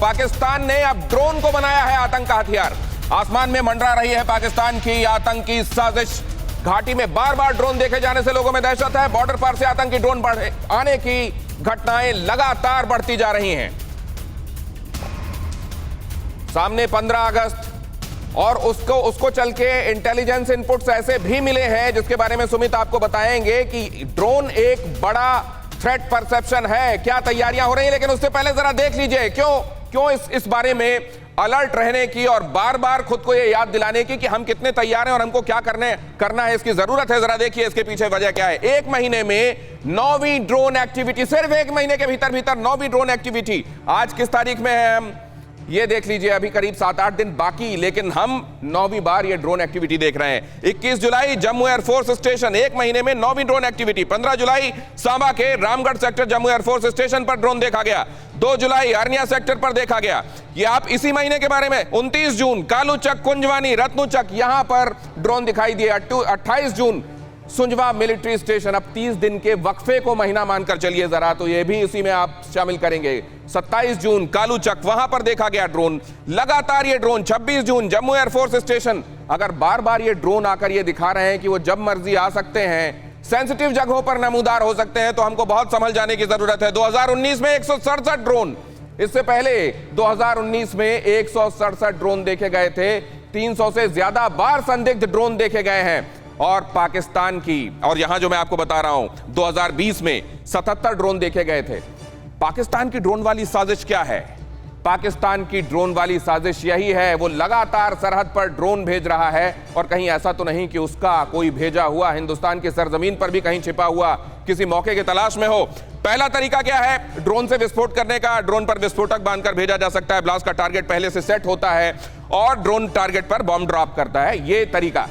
पाकिस्तान ने अब ड्रोन को बनाया है आतंक का हथियार। आसमान में मंडरा रही है पाकिस्तान की आतंकी साजिश। घाटी में बार बार ड्रोन देखे जाने से लोगों में दहशत है। बॉर्डर पार से आतंकी ड्रोन आने की घटनाएं लगातार बढ़ती जा रही हैं। सामने 15 अगस्त और उसको चल के इंटेलिजेंस इनपुट्स ऐसे भी मिले हैं जिसके बारे में सुमित आपको बताएंगे कि ड्रोन एक बड़ा थ्रेट परसेप्शन है। क्या तैयारियां हो रही हैं, लेकिन उससे पहले जरा देख लीजिए क्यों इस बारे में अलर्ट रहने की और बार बार खुद को ये याद दिलाने की कि हम कितने तैयार हैं और हमको क्या करना है, इसकी जरूरत है। जरा देखिए इसके पीछे वजह क्या है। एक महीने में 9वीं ड्रोन एक्टिविटी, सिर्फ एक महीने के भीतर 9वीं ड्रोन एक्टिविटी। आज किस तारीख में है हम ये देख लीजिए, अभी करीब 7-8 दिन बाकी, लेकिन हम 9वीं बार ये ड्रोन एक्टिविटी देख रहे हैं। 21 जुलाई जम्मू एयरफोर्स स्टेशन, एक महीने में 9वीं ड्रोन एक्टिविटी। 15 जुलाई सांबा के Ramgarh sector Jammu air force station पर ड्रोन देखा गया। 2 जुलाई अरनिया सेक्टर पर देखा गया। ये आप इसी महीने के बारे में 29 जून कालूचक, कुंजवानी, रत्नुचक यहां पर ड्रोन दिखाई दिए। 28 जून सुंजवा मिलिट्री स्टेशन। अब 30 दिन के वक्फे को महीना मानकर चलिए जरा, तो ये भी इसी में आप शामिल करेंगे। 27 जून कालूचक, वहां पर देखा गया ड्रोन। लगातार ये ड्रोन 26 जून जम्मू एयरफोर्स स्टेशन। अगर बार बार ये ड्रोन आकर ये दिखा रहे हैं कि वो जब मर्जी आ सकते हैं, सेंसिटिव जगहों पर नमूदार हो सकते हैं, तो हमको बहुत समझ जाने की जरूरत है। 2019 में 167 ड्रोन, इससे पहले 2019 में 167 ड्रोन देखे गए थे। 300 से ज्यादा बार संदिग्ध ड्रोन देखे गए हैं। और पाकिस्तान की, और यहां जो मैं आपको बता रहा हूं, 2020 में 77 ड्रोन देखे गए थे। पाकिस्तान की ड्रोन वाली साजिश क्या है? पाकिस्तान की ड्रोन वाली साजिश यही है, वो लगातार सरहद पर ड्रोन भेज रहा है और कहीं ऐसा तो नहीं कि उसका कोई भेजा हुआ हिंदुस्तान की सरजमीन पर भी कहीं छिपा हुआ किसी मौके की तलाश में हो। पहला तरीका क्या है ड्रोन से विस्फोट करने का? ड्रोन पर विस्फोटक बांधकर भेजा जा सकता है। ब्लास्ट का टारगेट पहले से सेट होता है और ड्रोन टारगेट पर बॉम्ब ड्रॉप करता है। ये तरीका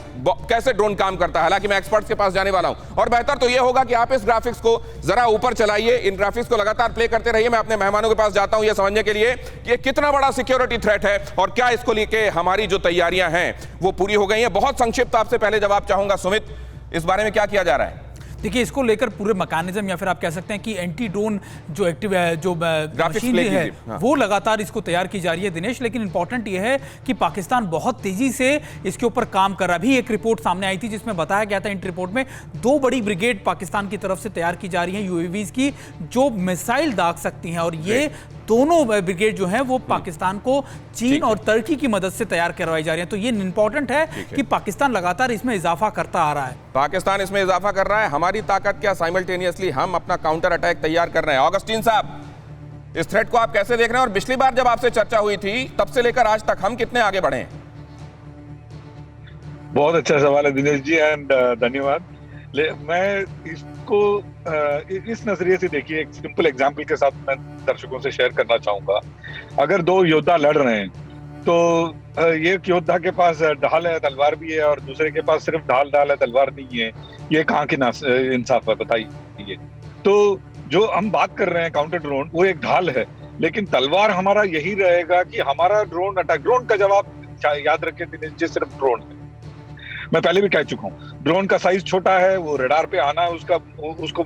कैसे ड्रोन काम करता है, हालांकि मैं एक्सपर्ट्स के पास जाने वाला हूं। और बेहतर तो ये होगा कि आप इस ग्राफिक्स को जरा ऊपर चलाइए, इन ग्राफिक्स को लगातार प्ले करते रहिए। मैं अपने मेहमानों के पास जाता हूं यह समझने के लिए कि ये कितना बड़ा सिक्योरिटी थ्रेट है और क्या इसको लेके हमारी जो तैयारियां हैं वो पूरी हो गई हैं। बहुत संक्षिप्त आपसे पहले जवाब चाहूंगा सुमित, इस बारे में क्या किया जा रहा है? देखिए, इसको लेकर पूरे मैकेनिज्म या फिर आप कह सकते हैं कि एंटी ड्रोन जो एक्टिव है, जो मशीनरी है, वो लगातार इसको तैयार की जा रही है दिनेश। लेकिन इंपॉर्टेंट ये है कि पाकिस्तान बहुत तेजी से इसके ऊपर काम कर रहा है। अभी एक रिपोर्ट सामने आई थी जिसमें बताया गया था, इन रिपोर्ट में 2 बड़ी ब्रिगेड पाकिस्तान की तरफ से तैयार की जा रही हैं यूएवीज की, जो मिसाइल दाग सकती हैं। और ये दोनों ब्रिगेड जो हैं वो पाकिस्तान को चीन और तुर्की की मदद से तैयार करवाई जा रही है। तो ये इंपॉर्टेंट है कि पाकिस्तान लगातार इसमें इजाफा करता आ रहा है। पाकिस्तान इसमें इजाफा कर रहा है। हमारी ताकत क्या, साइमल्टेनियसली हम अपना काउंटर अटैक तैयार कर रहे हैं। ऑगस्टीन साहब, इस थ्रेट को आप कैसे देख रहे हैं? और पिछली बार जब आपसे चर्चा हुई थी तब से लेकर आज तक हम कितने आगे बढ़े हैं? बहुत अच्छा सवाल है दिनेश जी, एंड धन्यवाद। मैं इसको इस नजरिए से देखिए, एक सिंपल एग्जांपल के साथ मैं दर्शकों से शेयर करना चाहूंगा। अगर 2 योद्धा लड़ रहे हैं तो एक योद्धा के पास ढाल है, तलवार भी है, और दूसरे के पास सिर्फ ढाल है, तलवार नहीं है। ये कहाँ की इंसाफ है बताइए? तो जो हम बात कर रहे हैं काउंटर ड्रोन, वो एक ढाल है, लेकिन तलवार हमारा यही रहेगा कि हमारा ड्रोन अटैक, ड्रोन का जवाब याद रखें दिनेश जी, सिर्फ ड्रोन है। मैं पहले भी कह चुका हूँ, ड्रोन का साइज छोटा है, वो रडार पे आना उसको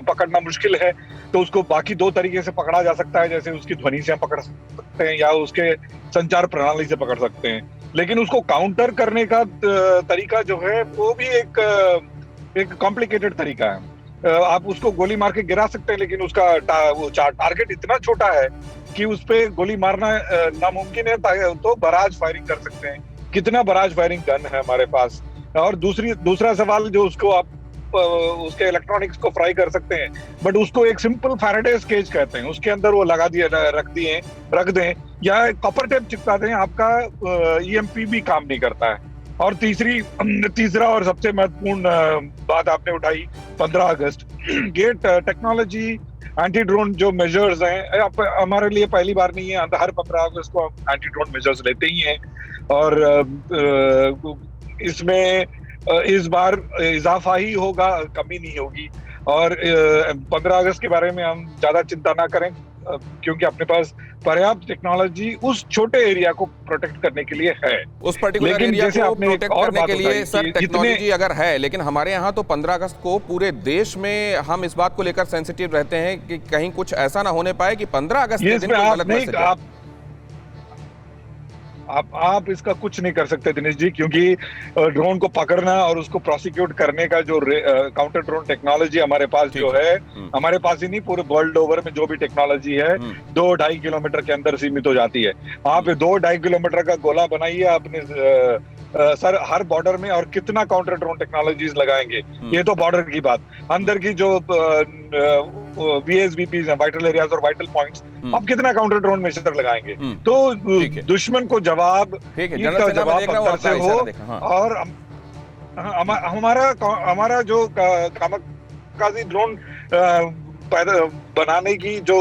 पकड़ना मुश्किल है, तो उसको बाकी 2 तरीके से पकड़ा जा सकता है। जैसे उसकी ध्वनि से हम पकड़ सकते हैं या उसके संचार प्रणाली से पकड़ सकते हैं। लेकिन उसको काउंटर करने का तरीका जो है वो भी एक कॉम्प्लिकेटेड तरीका है। आप उसको गोली मार के गिरा सकते हैं, लेकिन उसका टारगेट इतना छोटा है कि उस पर गोली मारना नामुमकिन है। तो बराज फायरिंग कर सकते हैं। कितना बराज फायरिंग गन है हमारे पास? और दूसरा सवाल, जो उसको आप उसके इलेक्ट्रॉनिक्स को फ्राई कर सकते हैं, बट उसको एक सिंपल फैराडे केज कहते हैं, उसके अंदर वो रख दें या कॉपर टेप चिपका दें, आपका ईएमपी भी काम नहीं करता है। और तीसरा और सबसे महत्वपूर्ण बात आपने उठाई, 15 अगस्त गेट टेक्नोलॉजी एंटी ड्रोन जो मेजर्स हैं, हमारे लिए पहली बार नहीं है। हर 15 अगस्त को हम एंटी ड्रोन मेजर्स लेते ही हैं, और इसमें इस बार इजाफा ही होगा, कमी नहीं होगी। और 15 अगस्त के बारे में हम ज्यादा चिंता ना करें, क्योंकि अपने पास पर्याप्त टेक्नोलॉजी उस छोटे एरिया को प्रोटेक्ट करने के लिए है। उस पर्टिकुलर एरिया को प्रोटेक्ट करने के लिए सर टेक्नोलॉजी अगर है, लेकिन हमारे यहाँ तो 15 अगस्त को पूरे देश में हम इस बात को लेकर सेंसिटिव रहते हैं कि कहीं कुछ ऐसा ना होने पाए कि 15 अगस्त के दिन कोई गलत मैसेज। आप इसका कुछ नहीं कर सकते दिनेश जी, क्योंकि ड्रोन को पकड़ना और उसको प्रोसिक्यूट करने का जो काउंटर ड्रोन टेक्नोलॉजी हमारे पास जो है, हमारे पास ही नहीं पूरे वर्ल्ड ओवर में जो भी टेक्नोलॉजी है 2-2.5 किलोमीटर के अंदर सीमित हो जाती है। आप 2-2.5 किलोमीटर का गोला बनाइए अपने सर हर बॉर्डर में, और कितना काउंटर ड्रोन टेक्नोलॉजीज लगाएंगे। ये तो बॉर्डर की बात, अंदर की जो VSVPs हैं, वाइटल एरियाज और वाइटल पॉइंट्स, अब कितना काउंटर ड्रोन मेजर लगाएंगे। तो दुश्मन को जवाब अंदर से हो, और हमारा जो कामकाजी ड्रोन पैदा बनाने की जो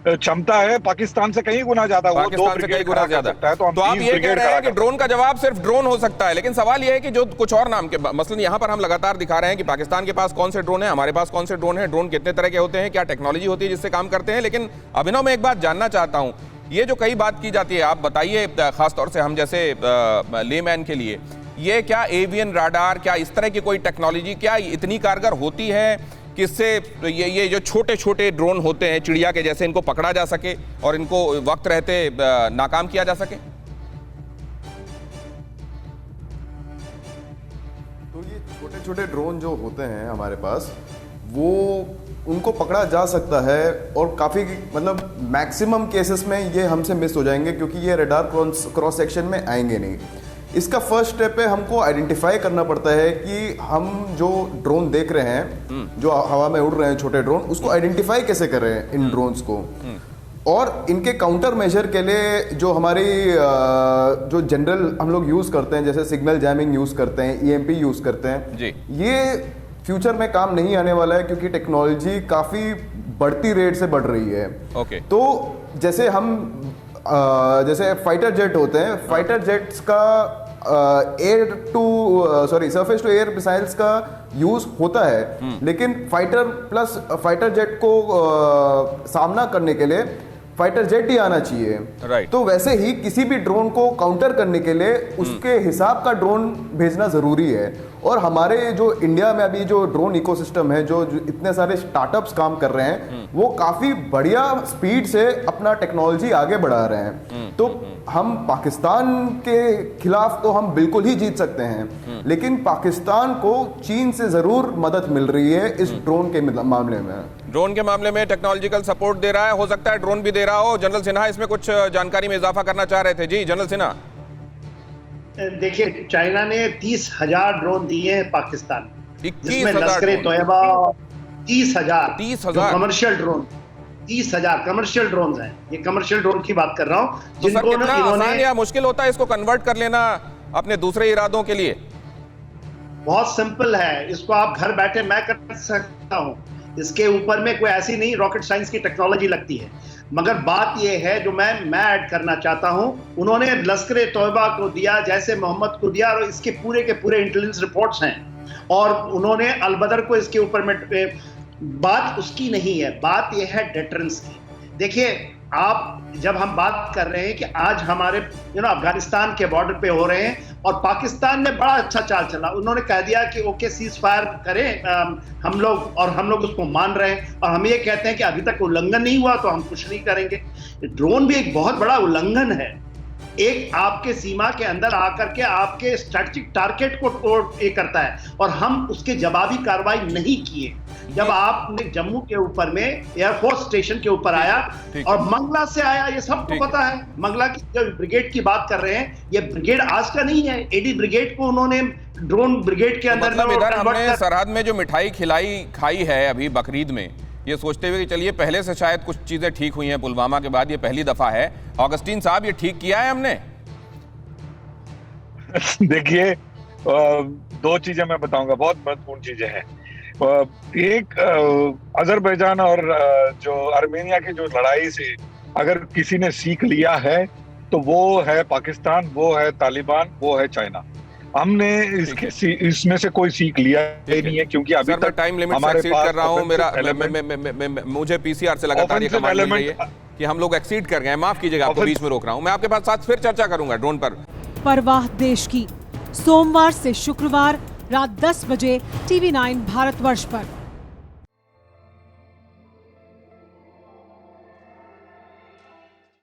क्षमता है पाकिस्तान से कहीं गुना ज्यादा, वो 2 ब्रिगेड गुना ज्यादा है। तो आप ये कह रहे हैं कि ड्रोन का जवाब सिर्फ ड्रोन हो सकता है, लेकिन सवाल ये है कि जो कुछ और नाम के, मसलन यहाँ पर हम लगातार दिखा रहे हैं कि पाकिस्तान के पास कौन से ड्रोन है, हमारे पास कौन से ड्रोन है, ड्रोन कितने तरह के होते हैं, क्या टेक्नोलॉजी होती है जिससे काम करते हैं। लेकिन अभिनव, मैं एक बात जानना चाहता हूँ, ये जो कई बात की जाती है, आप बताइए खासतौर से हम जैसे लेमैन के लिए, ये क्या एवियन राडार, क्या इस तरह की कोई टेक्नोलॉजी क्या इतनी कारगर होती है किससे ये जो छोटे छोटे ड्रोन होते हैं चिड़िया के जैसे, इनको पकड़ा जा सके और इनको वक्त रहते नाकाम किया जा सके? तो ये छोटे छोटे ड्रोन जो होते हैं हमारे पास, वो उनको पकड़ा जा सकता है, और काफ़ी मतलब मैक्सिमम केसेस में ये हमसे मिस हो जाएंगे, क्योंकि ये रडार क्रॉस सेक्शन में आएंगे नहीं। इसका फर्स्ट स्टेप है, हमको आइडेंटिफाई करना पड़ता है कि हम जो ड्रोन देख रहे हैं, जो हवा में उड़ रहे हैं छोटे ड्रोन, उसको आइडेंटिफाई कैसे कर रहे हैं इन ड्रोन्स को, और इनके काउंटर मेजर के लिए जो हमारी जो जनरल हम लोग यूज़ करते हैं, जैसे सिग्नल जैमिंग यूज़ करते हैं, EMP यूज़ करते हैं जी, ये फ्यूचर में काम नहीं आने वाला है, क्योंकि टेक्नोलॉजी काफ़ी बढ़ती रेट से बढ़ रही है। ओके। तो जैसे हम जैसे फाइटर जेट होते हैं, फाइटर जेट्स का सरफेस टू एयर मिसाइल्स का यूज होता है, लेकिन फाइटर जेट को सामना करने के लिए फाइटर जेट ही आना चाहिए। तो वैसे ही किसी भी ड्रोन को काउंटर करने के लिए उसके हिसाब का ड्रोन भेजना जरूरी है। और हमारे जो इंडिया में अभी जो ड्रोन इकोसिस्टम है, जो इतने सारे स्टार्टअप्स काम कर रहे हैं, वो काफी बढ़िया स्पीड से अपना टेक्नोलॉजी आगे बढ़ा रहे हैं। तो हम पाकिस्तान के खिलाफ तो हम बिल्कुल ही जीत सकते हैं, लेकिन पाकिस्तान को चीन से जरूर मदद मिल रही है इस ड्रोन के मामले में। ड्रोन के मामले में टेक्नोलॉजिकल सपोर्ट दे रहा है, हो सकता है ड्रोन भी दे रहा हो। जनरल सिन्हा इसमें कुछ जानकारी में इजाफा करना चाह रहे थे। जी जनरल सिन्हा। देखिए, चाइना ने 30,000 ड्रोन दिए हैं पाकिस्तान, जिसमें 21,000 लश्कर Taiba 30,000 commercial drone, 30,000 commercial drone हैं। ये कमर्शियल ड्रोन की बात कर रहा हूँ, तो सर कितना आसान या मुश्किल होता है इसको कन्वर्ट कर लेना अपने दूसरे इरादों के लिए? बहुत सिंपल है, इसको आप घर बैठे मैं कर सकता हूँ। इसके ऊपर में कोई ऐसी नहीं रॉकेट साइंस की टेक्नोलॉजी लगती है, मगर बात यह है जो मैं ऐड करना चाहता हूं, उन्होंने लश्कर तोयबा को दिया, जैसे मोहम्मद को दिया, और इसके पूरे के पूरे इंटेलिजेंस रिपोर्ट्स हैं, और उन्होंने अलबदर को इसके ऊपर में बात उसकी नहीं है, बात यह है डेटरेंस की। देखिए, आप जब हम बात कर रहे हैं कि आज हमारे अफगानिस्तान के बॉर्डर पे हो रहे हैं, और पाकिस्तान ने बड़ा अच्छा चाल चला, उन्होंने कह दिया कि ओके सीज फायर करें हम लोग, और हम लोग उसको मान रहे हैं, और हम ये कहते हैं कि अभी तक उल्लंघन नहीं हुआ तो हम कुछ नहीं करेंगे। ड्रोन भी एक बहुत बड़ा उल्लंघन है, एक आपके सीमा के अंदर आकर के आपके स्ट्रेटेजिक टारगेट को ये करता है, और हम उसके जवाबी कार्रवाई नहीं किए। जब आपने जम्मू के ऊपर में एयरफोर्स स्टेशन के ऊपर आया, और मंगला से आया, ये सबको पता है। मंगला की जब ब्रिगेड की बात कर रहे हैं, ये ब्रिगेड आज का नहीं है, एडी ब्रिगेड को उन्होंने ड्रोन ब्रिगेड के अंदर मतलब इधर हमने सरहद में जो मिठाई खाई है अभी बकरीद में, ये सोचते हुए कि चलिए पहले से शायद कुछ चीजें ठीक हुई हैं, पुलवामा के बाद ये पहली दफा है। ऑगस्टीन साहब, ये ठीक किया है हमने? देखिए, 2 चीजें मैं बताऊंगा, बहुत महत्वपूर्ण चीजें हैं। एक, अजरबैजान और जो आर्मेनिया की जो लड़ाई से अगर किसी ने सीख लिया है तो वो है पाकिस्तान, वो है तालिबान, वो है चाइना। हमने इसमें से कोई सीख लिया ही नहीं है, क्योंकि अभी तक टाइम लिमिट से एक्सीड कर रहा हूं। मेरा मुझे पीसीआर से लगातार ये कमांड मिल रही है कि हम लोग एक्सीड कर गए। माफ कीजिएगा, आपको बीच में रोक रहा हूं। मैं आपके साथ फिर चर्चा करूंगा ड्रोन पर। परवाह देश की, सोमवार से शुक्रवार रात 10 बजे TV9 भारतवर्ष पर।